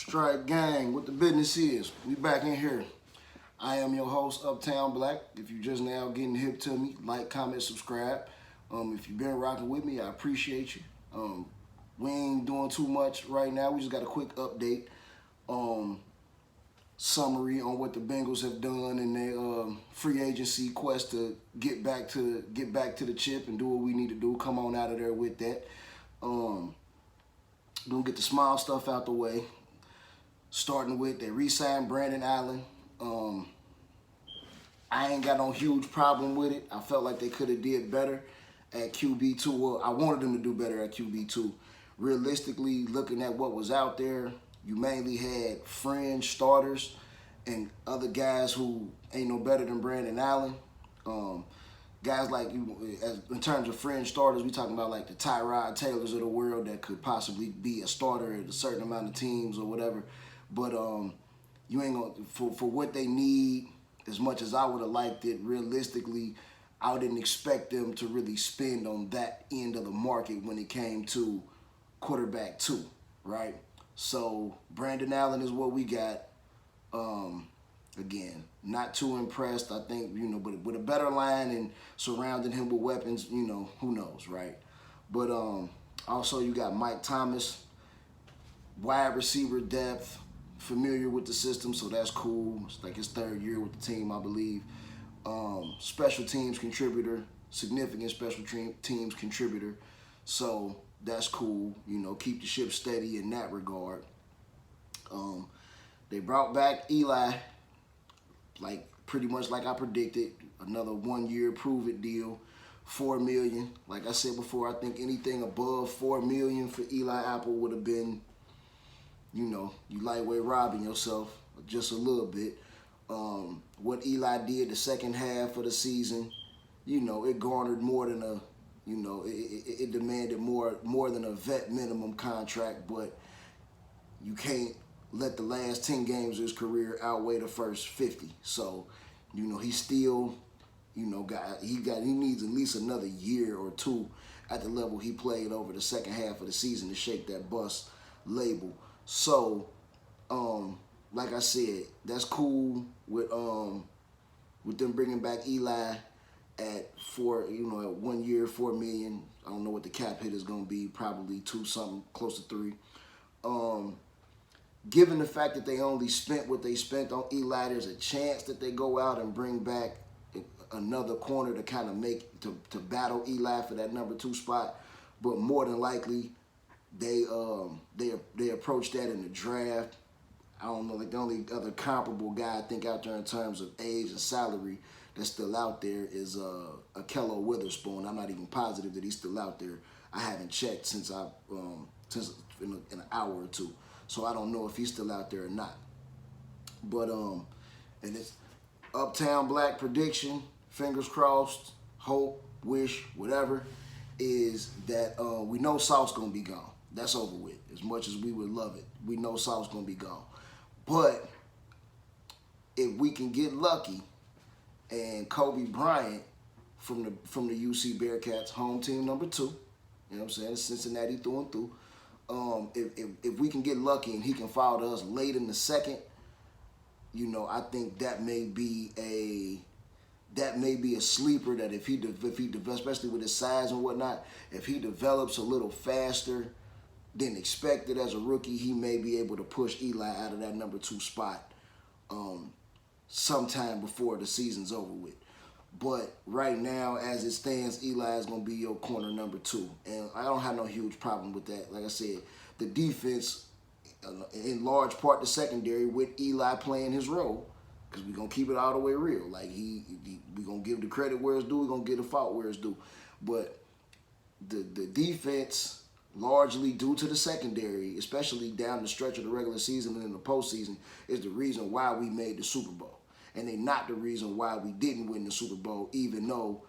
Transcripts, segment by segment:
Strike gang, what the business is. We back in here. I am your host, Uptown Black. If you just now getting hip to me, like, comment, subscribe. If you've been rocking with me, I appreciate you. We ain't doing too much right now. We just got a quick update, summary on what the Bengals have done in their free agency quest to get back to the chip and do what we need to do. Come on out of there with that. Gonna get the small stuff out the way. Starting with they re-signed Brandon Allen. I ain't got no huge problem with it. I felt like they could have did better at QB2. Well, I wanted them to do better at QB2. Realistically, looking at what was out there, you mainly had fringe starters and other guys who ain't no better than Brandon Allen. Guys like, in terms of fringe starters, we talking about like the Tyrod Taylors of the world that could possibly be a starter at a certain amount of teams or whatever. But you ain't gonna for what they need. As much as I would have liked it, realistically, I didn't expect them to really spend on that end of the market when it came to quarterback 2, right? So Brandon Allen is what we got. Again, not too impressed. I think, but with a better line and surrounding him with weapons, who knows, right? But also you got Mike Thomas, wide receiver depth, familiar with the system, so that's cool. It's like his 3rd year with the team, I believe. Special teams contributor, significant special teams contributor, so that's cool. Keep the ship steady in that regard. They brought back Eli, like pretty much like I predicted. Another 1-year prove-it deal, $4 million. Like I said before, I think anything above $4 million for Eli Apple would have been, you lightweight robbing yourself just a little bit. What Eli did the second half of the season, it garnered more than a, it demanded more than a vet minimum contract, but you can't let the last 10 games of his career outweigh the first 50. So, he still, he needs at least another year or two at the level he played over the second half of the season to shake that bust label. So, like I said, that's cool with them bringing back Eli at 1 year, $4 million. I don't know what the cap hit is gonna be, probably 2 something, close to 3. Given the fact that they only spent what they spent on Eli, there's a chance that they go out and bring back another corner to kind of to battle Eli for that number 2 spot. But more than likely, they approach that in the draft. I don't know, like the only other comparable guy I think out there in terms of age and salary that's still out there is Akello Witherspoon. I'm not even positive that he's still out there. I haven't checked since in an hour or two, so I don't know if he's still out there or not. But and it's Uptown Black prediction, fingers crossed, hope, wish, whatever, is that we know Sauce gonna be gone. That's over with. As much as we would love it, we know Sauce gonna be gone. But if we can get lucky and Kobe Bryant from the UC Bearcats, home team number 2, you know what I'm saying, Cincinnati through and through. If we can get lucky and he can fall to us late in the second, I think that may be a sleeper that if he especially with his size and whatnot, if he develops a little faster than expected as a rookie, he may be able to push Eli out of that number 2 spot sometime before the season's over with. But right now, as it stands, Eli is going to be your corner number 2. And I don't have no huge problem with that. Like I said, the defense, in large part the secondary, with Eli playing his role, because we're going to keep it all the way real. Like, we're going to give the credit where it's due. We're going to give the fault where it's due. But the defense, largely due to the secondary, especially down the stretch of the regular season and in the postseason, is the reason why we made the Super Bowl. And they're not the reason why we didn't win the Super Bowl, even though,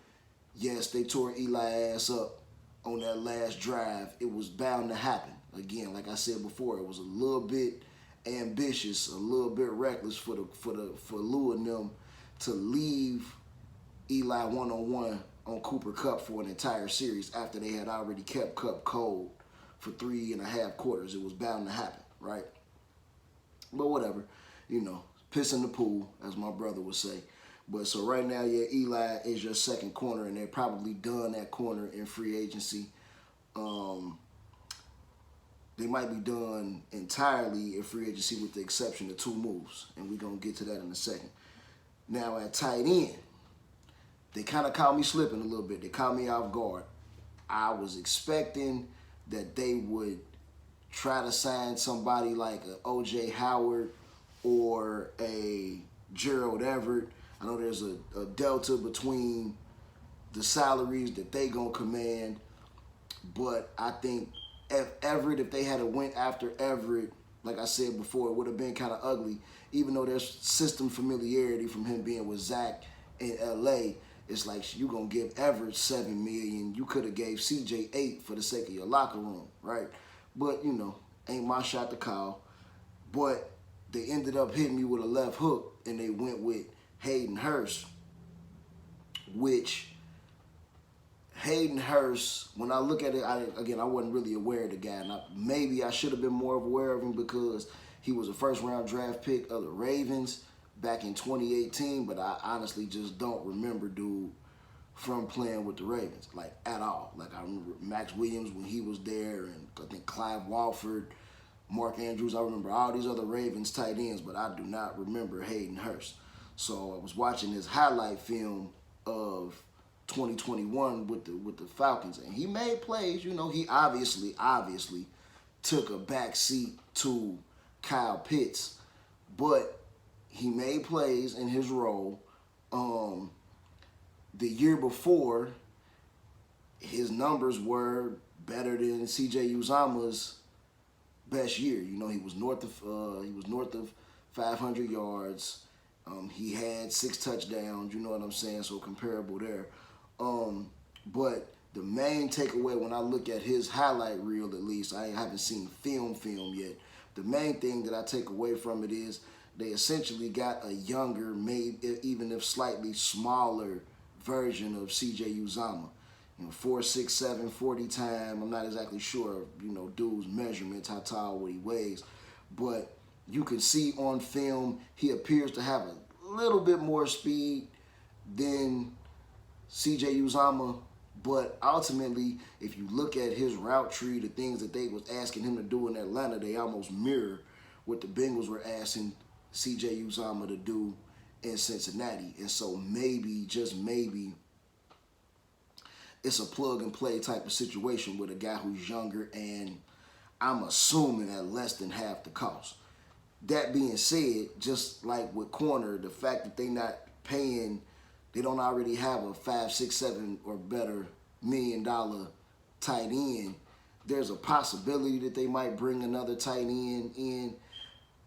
yes, they tore Eli ass up on that last drive. It was bound to happen. Again, like I said before, it was a little bit ambitious, a little bit reckless for Lou and them to leave Eli one-on-one on Cooper Kupp for an entire series after they had already kept Kupp cold for 3.5 quarters. It was bound to happen, right? But whatever, piss in the pool, as my brother would say. But so right now, yeah, Eli is your second corner, and they're probably done at corner in free agency. They might be done entirely in free agency with the exception of 2 moves, and we're going to get to that in a second. Now at tight end, they kind of caught me slipping a little bit. They caught me off guard. I was expecting that they would try to sign somebody like a O.J. Howard or a Gerald Everett. I know there's a delta between the salaries that they gonna command, but I think if they had went after Everett, like I said before, it would have been kind of ugly. Even though there's system familiarity from him being with Zach in L.A., it's like you gonna give Everett $7 million. You could have gave CJ $8 million for the sake of your locker room, right? But ain't my shot to call. But they ended up hitting me with a left hook, and they went with Hayden Hurst, which Hayden Hurst, when I look at it, I wasn't really aware of the guy. And maybe I should have been more aware of him because he was a first-round draft pick of the Ravens back in 2018, but I honestly just don't remember dude from playing with the Ravens, like, at all. Like, I remember Max Williams when he was there, and I think Clive Walford, Mark Andrews. I remember all these other Ravens tight ends, but I do not remember Hayden Hurst. So I was watching his highlight film of 2021 with the Falcons, and he made plays. He obviously took a back seat to Kyle Pitts, but he made plays in his role. The year before, his numbers were better than C.J. Uzomah's best year. He was north of 500 yards. He had 6 touchdowns. You know what I'm saying? So comparable there. But the main takeaway when I look at his highlight reel, at least, I haven't seen film yet. The main thing that I take away from it is they essentially got a younger, maybe even if slightly smaller version of C.J. Uzomah. 4'6", 40 time. I'm not exactly sure of, dude's measurements, how tall, what he weighs. But you can see on film he appears to have a little bit more speed than C.J. Uzomah. But ultimately, if you look at his route tree, the things that they was asking him to do in Atlanta, they almost mirror what the Bengals were asking C.J. Uzomah to do in Cincinnati. And so maybe, just maybe, it's a plug-and-play type of situation with a guy who's younger and I'm assuming at less than half the cost. That being said, just like with corner, the fact that they don't already have a 5, 6, 7 or better $1 million tight end, there's a possibility that they might bring another tight end in.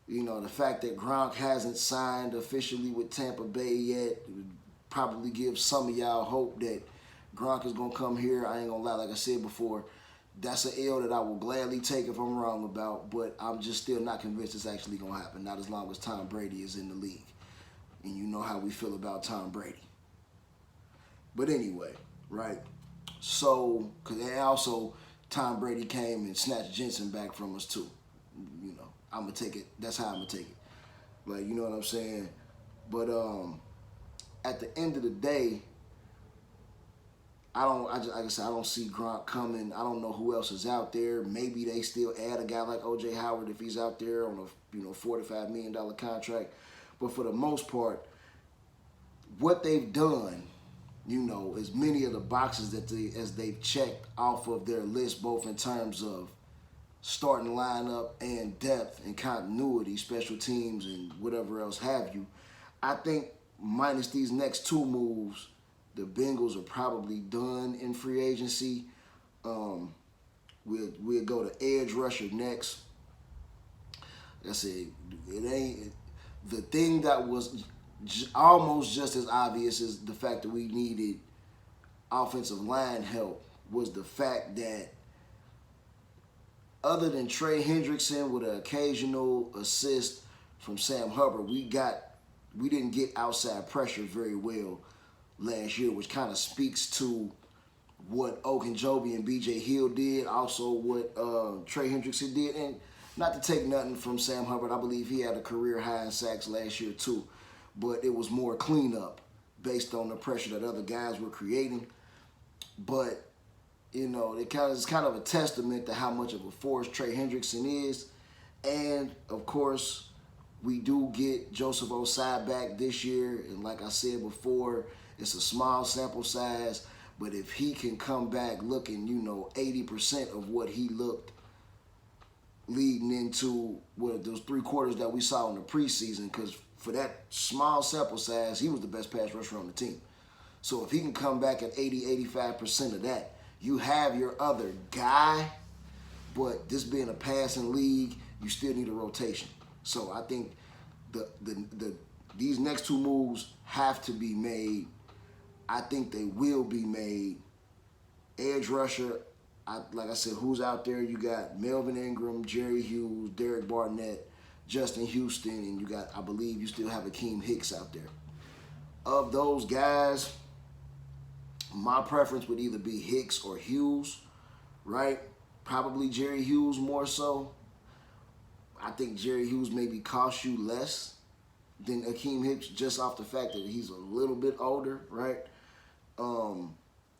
The fact that Gronk hasn't signed officially with Tampa Bay yet would probably give some of y'all hope that Gronk is going to come here. I ain't going to lie, like I said before, that's an L that I will gladly take if I'm wrong about, but I'm just still not convinced it's actually going to happen, not as long as Tom Brady is in the league. And you know how we feel about Tom Brady. But anyway, right? So, and also Tom Brady came and snatched Jensen back from us too. I'm going to take it. That's how I'm going to take it. Like, you know what I'm saying? But at the end of the day, like I said, I don't see Gronk coming. I don't know who else is out there. Maybe they still add a guy like O.J. Howard if he's out there on a $4 to $5 million contract. But for the most part, what they've done, as many of the boxes as they've checked off of their list, both in terms of starting lineup and depth and continuity, special teams and whatever else have you, I think minus these next 2 moves, the Bengals are probably done in free agency. We'll go to edge rusher next. Like I said, it ain't the thing that was almost just as obvious as the fact that we needed offensive line help was the fact that other than Trey Hendrickson with an occasional assist from Sam Hubbard, we didn't get outside pressure very well last year, which kind of speaks to what Ogunjobi and B.J. Hill did, also what Trey Hendrickson did. And Not to take nothing from Sam Hubbard. I believe he had a career high in sacks last year too. But it was more cleanup based on the pressure that other guys were creating. But, it's kind of a testament to how much of a force Trey Hendrickson is. And, of course, we do get Joseph Osai back this year. And like I said before, it's a small sample size. But if he can come back looking, 80% of what he looked leading into those 3 quarters that we saw in the preseason, because for that small sample size, he was the best pass rusher on the team. So if he can come back at 85% of that, you have your other guy, but this being a passing league, you still need a rotation. So I think these next 2 moves have to be made. I think they will be made. Edge rusher, like I said, who's out there? You got Melvin Ingram, Jerry Hughes, Derek Barnett, Justin Houston, and you got, I believe you still have Akeem Hicks out there. Of those guys, my preference would either be Hicks or Hughes, right? Probably Jerry Hughes more so. I think Jerry Hughes maybe cost you less than Akeem Hicks just off the fact that he's a little bit older, right?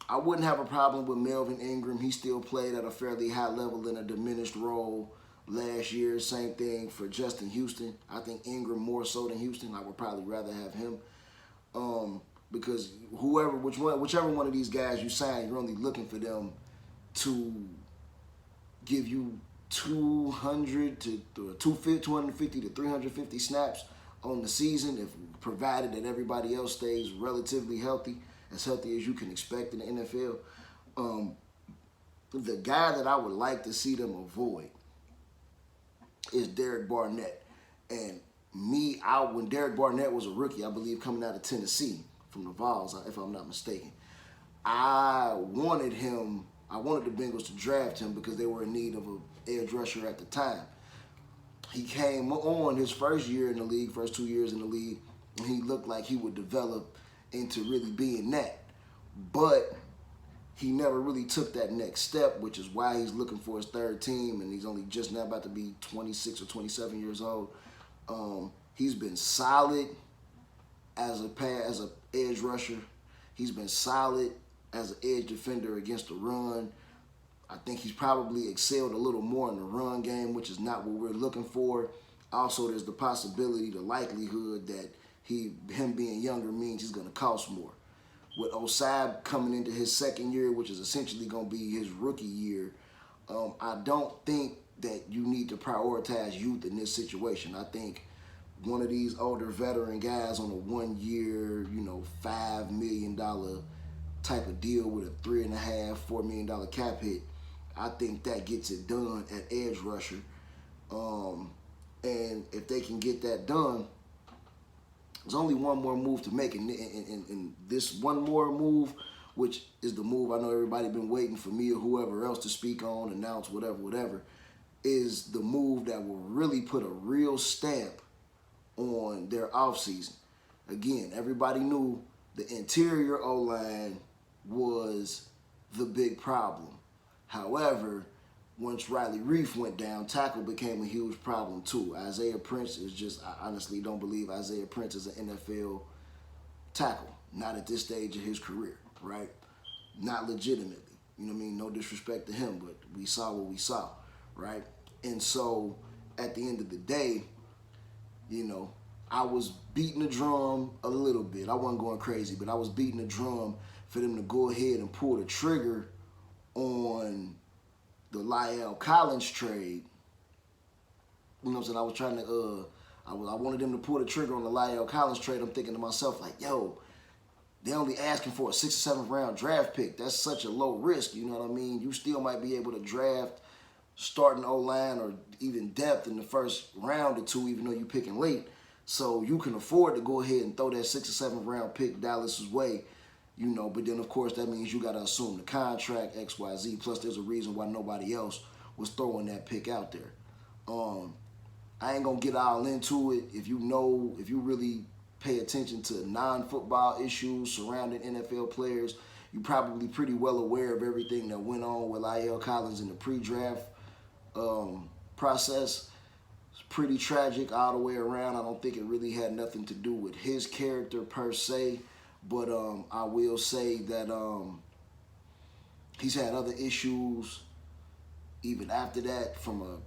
I wouldn't have a problem with Melvin Ingram. He still played at a fairly high level in a diminished role last year. Same thing for Justin Houston. I think Ingram more so than Houston. I would probably rather have him. Because whichever one of these guys you sign, you're only looking for them to give you 250 to 350 snaps on the season, if provided that everybody else stays relatively healthy, as healthy as you can expect in the NFL. The guy that I would like to see them avoid is Derek Barnett. And when Derek Barnett was a rookie, I believe coming out of Tennessee from the Vols, if I'm not mistaken, I wanted the Bengals to draft him because they were in need of an edge rusher at the time. He came on his first 2 years in the league, and he looked like he would develop into really being that. But he never really took that next step, which is why he's looking for his 3rd team, and he's only just now about to be 26 or 27 years old. He's been solid as a edge rusher. He's been solid as an edge defender against the run. I think he's probably excelled a little more in the run game, which is not what we're looking for. Also, there's the possibility, the likelihood that him being younger means he's going to cost more. With Osai coming into his 2nd year, which is essentially going to be his rookie year, I don't think that you need to prioritize youth in this situation. I think one of these older veteran guys on a 1-year, $5 million type of deal with a $3.5, $4 million cap hit, I think that gets it done at edge rusher. And if they can get that done, there's only one more move to make. And this one more move, which is the move I know everybody been waiting for me or whoever else to speak on, announce, whatever, is the move that will really put a real stamp on their offseason. Again, everybody knew the interior O-line was the big problem. However, once Riley Reif went down, tackle became a huge problem too. Isaiah Prince I honestly don't believe Isaiah Prince is an NFL tackle. Not at this stage of his career, right? Not legitimately. You know what I mean? No disrespect to him, but we saw what we saw, right? And so, at the end of the day, I was beating the drum a little bit. I wasn't going crazy, but I was beating the drum for them to go ahead and pull the trigger on the La'el Collins trade. You know what I'm saying? I was trying to, I wanted them to pull the trigger on the La'el Collins trade. I'm thinking to myself, like, yo, they're only asking for a 6th or 7th round draft pick. That's such a low risk, you know what I mean? You still might be able to draft starting O-line or even depth in the first round or 2, even though you're picking late. So you can afford to go ahead and throw that 6th or 7th round pick Dallas's way, but then, of course, that means you got to assume the contract, X, Y, Z. Plus, there's a reason why nobody else was throwing that pick out there. I ain't going to get all into it. If you really pay attention to non-football issues surrounding NFL players, you're probably pretty well aware of everything that went on with La'el Collins in the pre-draft process. It's pretty tragic all the way around. I don't think it really had nothing to do with his character per se, but I will say that he's had other issues even after that from a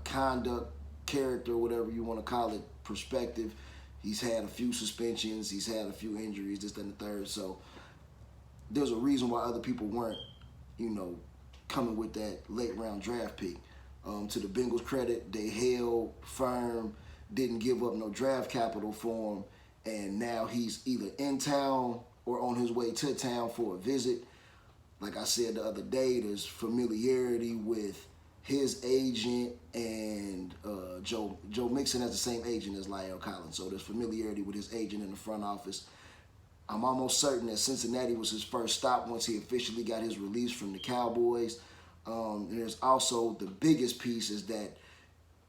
conduct, character, whatever you want to call it, perspective. He's had a few suspensions. He's had a few injuries, this, that, and the third. So there's a reason why other people weren't, coming with that late round draft pick. To the Bengals' credit, they held firm, didn't give up no draft capital for him, and now he's either in town or on his way to town for a visit. Like I said the other day, there's familiarity with his agent, and Joe Mixon has the same agent as La'el Collins, so there's familiarity with his agent in the front office. I'm almost certain that Cincinnati was his first stop once he officially got his release from the Cowboys. And there's also the biggest piece is that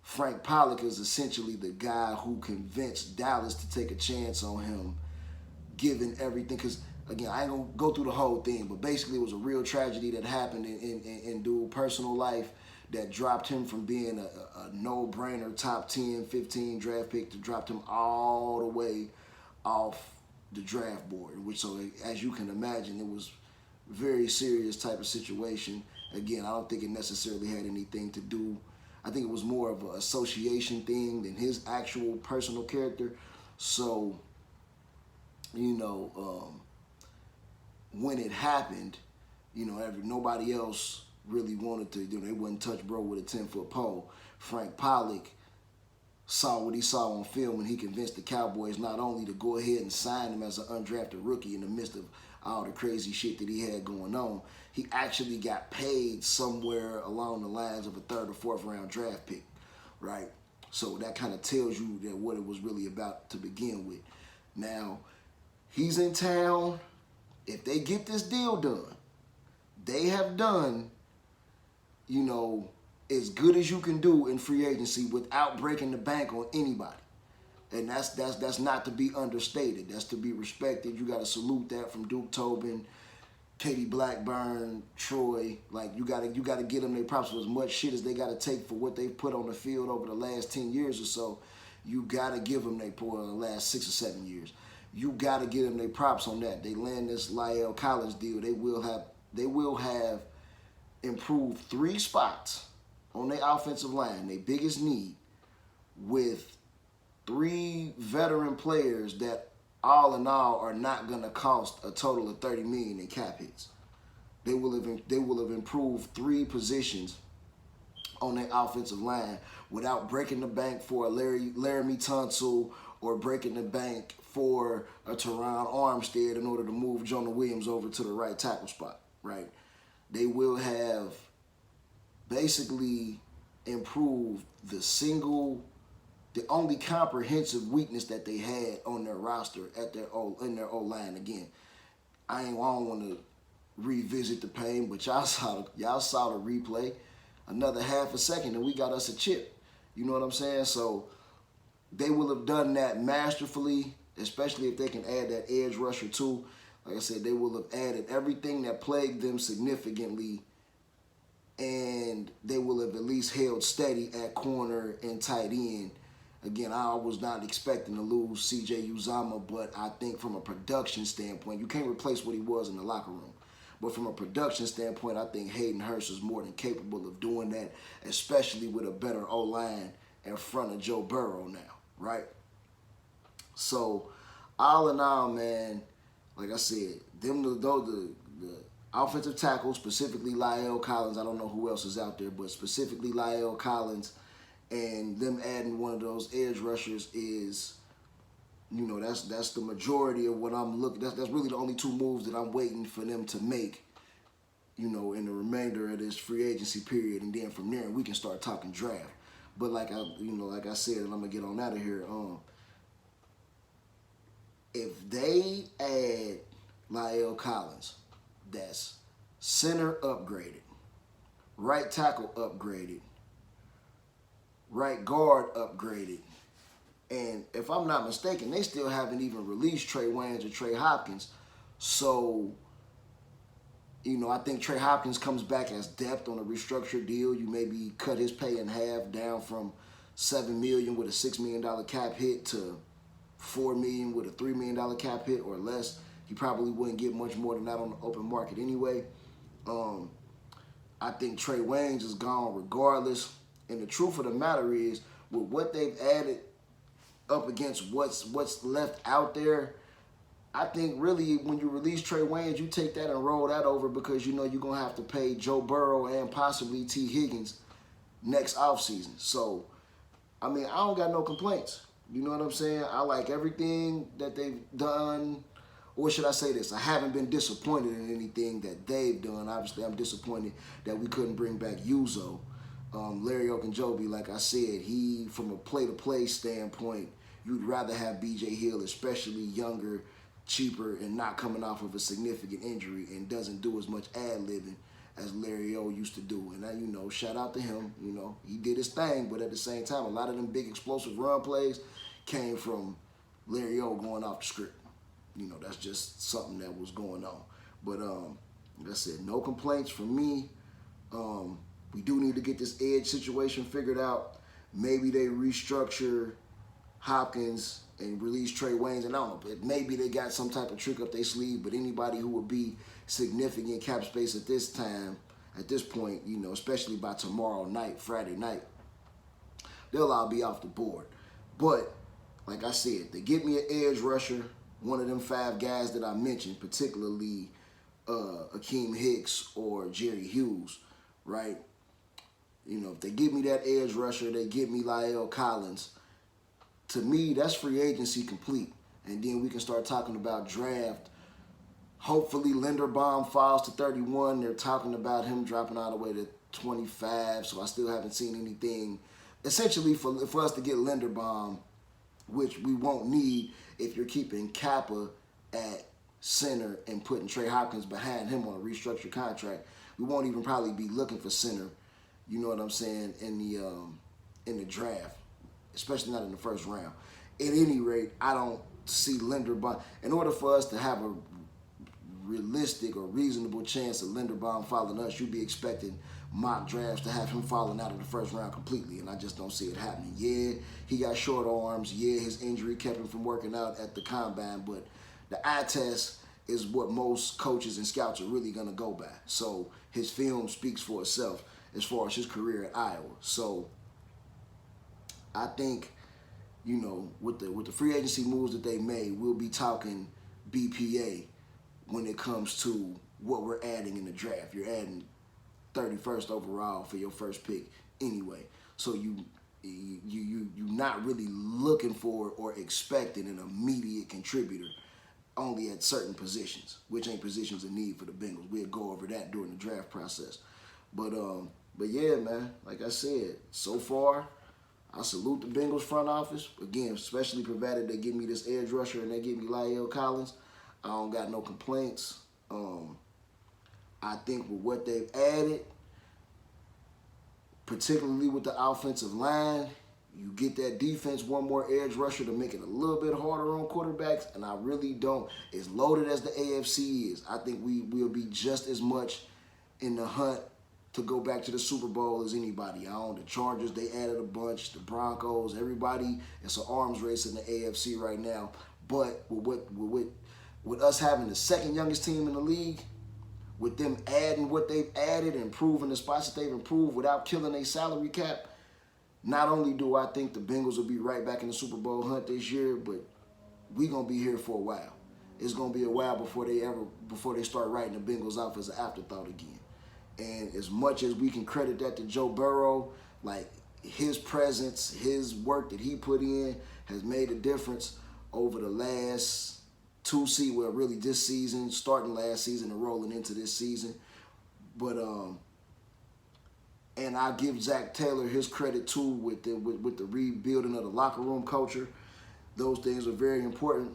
Frank Pollock is essentially the guy who convinced Dallas to take a chance on him, given everything. Because, again, I ain't going to go through the whole thing, but basically it was a real tragedy that happened in dude's personal life that dropped him from being a no-brainer top 10, 15 draft pick to dropped him all the way off the draft board. Which, so as you can imagine, it was a very serious type of situation. Again, I don't think it necessarily had anything to do. I think it was more of an association thing than his actual personal character. So, when it happened, nobody else really wanted to. They wouldn't touch bro with a 10-foot pole. Frank Pollock saw what he saw on film, and he convinced the Cowboys not only to go ahead and sign him as an undrafted rookie in the midst of all the crazy shit that he had going on, he actually got paid somewhere along the lines of a 3rd or 4th round draft pick, right? So that kind of tells you that what it was really about to begin with. Now, he's in town. If they get this deal done, they have done, as good as you can do in free agency without breaking the bank on anybody. And that's not to be understated. That's to be respected. You got to salute that from Duke Tobin, Katie Blackburn, Troy. Like, you gotta give them their props for as much shit as they got to take for what they've put on the field over the last 10 years or so. You got to give them their for the last 6 or 7 years. You got to give them their props on that. They land this La'el Collins deal. They will have improved 3 spots on their offensive line, their biggest need, with 3 veteran players that all in all are not going to cost a total of $30 million in cap hits. They will have improved 3 positions on their offensive line without breaking the bank for a Laramie Tunsil or breaking the bank for a Teron Armstead in order to move Jonah Williams over to the right tackle spot, right? They will have basically improved the only comprehensive weakness that they had on their roster in their O-line. Again, I don't want to revisit the pain, but y'all saw the replay. Another half a second and we got us a chip. You know what I'm saying? So they will have done that masterfully, especially if they can add that edge rusher too. Like I said, they will have added everything that plagued them significantly, and they will have at least held steady at corner and tight end. Again, I was not expecting to lose C.J. Uzomah, but I think from a production standpoint, you can't replace what he was in the locker room. But from a production standpoint, I think Hayden Hurst is more than capable of doing that, especially with a better O-line in front of Joe Burrow now, right? So, all in all, man, like I said, the offensive tackle, specifically La'el Collins, I don't know who else is out there, but specifically La'el Collins, and them adding one of those edge rushers is, that's the majority of what I'm looking. That's really the only 2 moves that I'm waiting for them to make, in the remainder of this free agency period, and then from there we can start talking draft. But like I said, and I'm gonna get on out of here. If they add La'el Collins, that's center upgraded, right tackle upgraded, right guard upgraded, and if I'm not mistaken, they still haven't even released Trey Waynes or Trey Hopkins. So You know, I think Trey Hopkins comes back as depth on a restructured deal. You maybe cut his pay in half, down from $7 million with a $6 million cap hit to $4 million with a $3 million cap hit or less. He probably wouldn't get much more than that on the open market anyway. I think Trey Waynes is gone regardless. And the truth of the matter is, with what they've added up against what's left out there, I think really when you release Trey Waynes, you take that and roll that over because you know you're going to have to pay Joe Burrow and possibly T. Higgins next offseason. So, I mean, I don't got no complaints. You know what I'm saying? I like everything that they've done. Or should I say this? I haven't been disappointed in anything that they've done. Obviously, I'm disappointed that we couldn't bring back Uzo. Larry Ogunjobi, like I said, he, from a play-to-play standpoint, you'd rather have B.J. Hill, especially younger, cheaper, and not coming off of a significant injury and doesn't do as much ad-libbing as Larry O used to do. And, you know, shout out to him. You know, he did his thing, but at the same time, a lot of them big explosive run plays came from Larry O going off the script. You know, that's just something that was going on. But, like I said, no complaints from me. We do need to get this edge situation figured out. Maybe they restructure Hopkins and release Trey Waynes. And I don't know, maybe they got some type of trick up their sleeve, but anybody who would be significant cap space at this time, at this point, you know, especially by tomorrow night, Friday night, they'll all be off the board. But, like I said, they get me an edge rusher, one of them 5 guys that I mentioned, particularly Akeem Hicks or Jerry Hughes, right? You know, if they give me that edge rusher, they give me La'el Collins. To me, that's free agency complete. And then we can start talking about draft. Hopefully, Linderbaum falls to 31. They're talking about him dropping all the way to 25. So I still haven't seen anything. Essentially, for us to get Linderbaum, which we won't need if you're keeping Kappa at center and putting Trey Hopkins behind him on a restructured contract, we won't even probably be looking for center. You know what I'm saying, in the draft, especially not in the first round. At any rate, I don't see Linderbaum. In order for us to have a realistic or reasonable chance of Linderbaum following us, you'd be expecting mock drafts to have him falling out of the first round completely, and I just don't see it happening. Yeah, he got short arms. Yeah, his injury kept him from working out at the combine, but the eye test is what most coaches and scouts are really going to go by. So his film speaks for itself as far as his career at Iowa. So I think, you know, with the free agency moves that they made, we'll be talking BPA when it comes to what we're adding in the draft. You're adding 31st overall for your first pick anyway. So you're not really looking for or expecting an immediate contributor only at certain positions, which ain't positions in need for the Bengals. We'll go over that during the draft process. But yeah, man, like I said, so far, I salute the Bengals front office. Again, especially provided they give me this edge rusher and they give me La'el Collins. I don't got no complaints. I think with what they've added, particularly with the offensive line, you get that defense one more edge rusher to make it a little bit harder on quarterbacks, and I really don't. As loaded as the AFC is, I think we will be just as much in the hunt to go back to the Super Bowl as anybody. The Chargers, they added a bunch. The Broncos, everybody, it's an arms race in the AFC right now. But with us having the second youngest team in the league, with them adding what they've added, improving the spots that they've improved without killing a salary cap, not only do I think the Bengals will be right back in the Super Bowl hunt this year, but we're going to be here for a while. It's going to be a while before they start writing the Bengals off as an afterthought again. And as much as we can credit that to Joe Burrow, like his presence, his work that he put in has made a difference over the last two seasons, well, really this season, starting last season and rolling into this season. But and I give Zach Taylor his credit too with the rebuilding of the locker room culture. Those things are very important.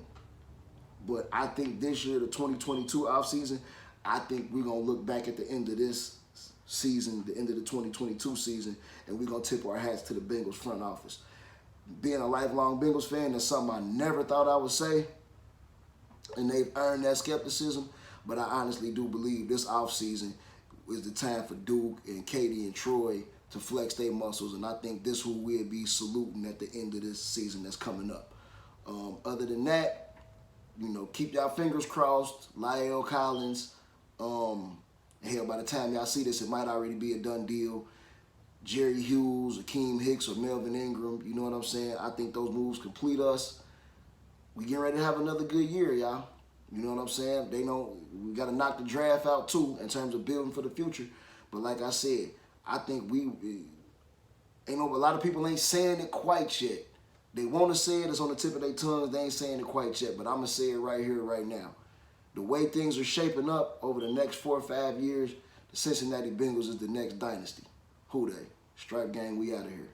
But I think this year, the 2022 offseason, I think we're going to look back at the end of this season, the end of the 2022 season, and we're going to tip our hats to the Bengals front office. Being a lifelong Bengals fan, that's something I never thought I would say, and they've earned that skepticism. But I honestly do believe this offseason is the time for Duke and Katie and Troy to flex their muscles, and I think this who we'll be saluting at the end of this season that's coming up. Other than that, keep y'all fingers crossed. Lyle Collins, hell, by the time y'all see this, it might already be a done deal. Jerry Hughes, Akeem Hicks, or Melvin Ingram, you know what I'm saying? I think those moves complete us. We getting ready to have another good year, y'all. You know what I'm saying? They know we got to knock the draft out too in terms of building for the future. But like I said, I think a lot of people ain't saying it quite yet. They want to say it, it's on the tip of their tongues. They ain't saying it quite yet, but I'm going to say it right here, right now. The way things are shaping up over the next 4 or 5 years, the Cincinnati Bengals is the next dynasty. Who they? Stripe Gang, we out of here.